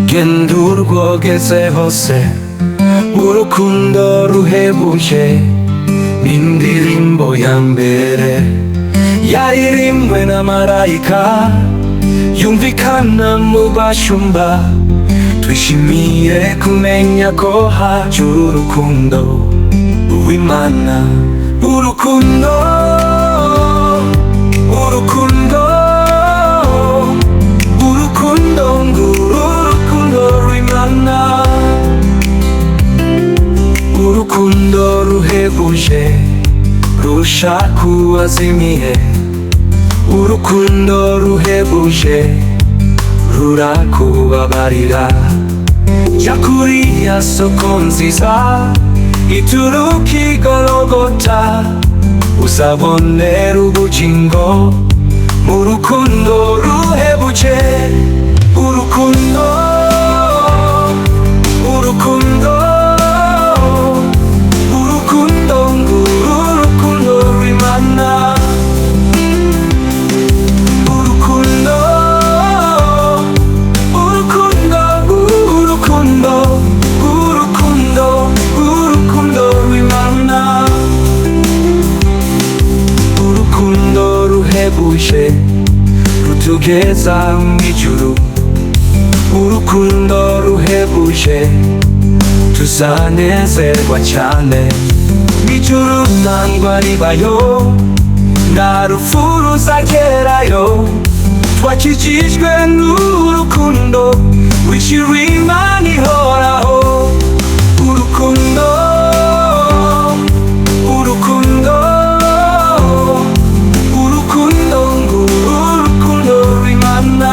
Gendurgo geze hose urukundo ruhebuje n'indirimbo ya mbere yaririmbwe na marayika yumvikana mu bashumba. Twishimiye kumenya ko haje urukundo rw'Imana, urukundo urukundo urukundo nguru urukundo rw'Imana, urukundo ruhebuje rushaka uwazimiye, urukundo ruhebuje rurakubabarira. Jya kuri ya soko nziza ituruka i Gologota, uzabonera ubugingo mu rukundo ruhebuje, urukundo urukundo urukundo nguru urukundo rw'Imana, urukundo urukundo urukundo urukundo urukundo rw'Imana, urukundo ruhebuje rutugeza mw'ijuru, urukundo ruhebuje tuzanezerwa cyane. Mw'ijuru nta ndwara ibayo, nta rupfu ruzagerayo, twakijijwe n'urukundo wishyura Imana ihoraho, urukundo urukundo urukundo nguru urukundo rw'Imana,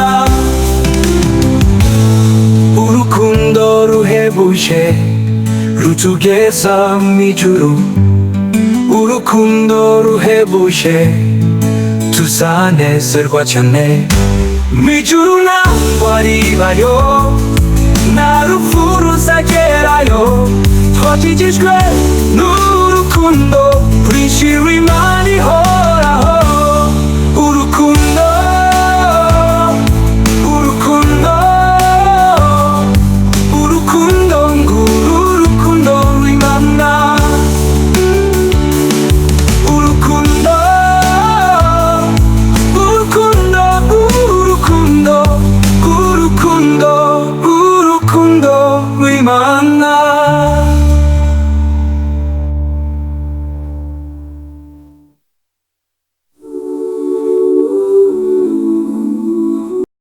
urukundo ruhebuje rutugeza mw'ijuru, urukundo ruhebuje tuzanezerwa cyane. Mw'ijuru nta ndwara ibayo, nta rupfu ruzagerayo, twakijijwe n'urukundo rwishyura Imana ihoraho, urukundo urukundo urukundo nguru urukundo rw'Imana, urukundo urukundo urukundo urukundo urukundo rw'Imana.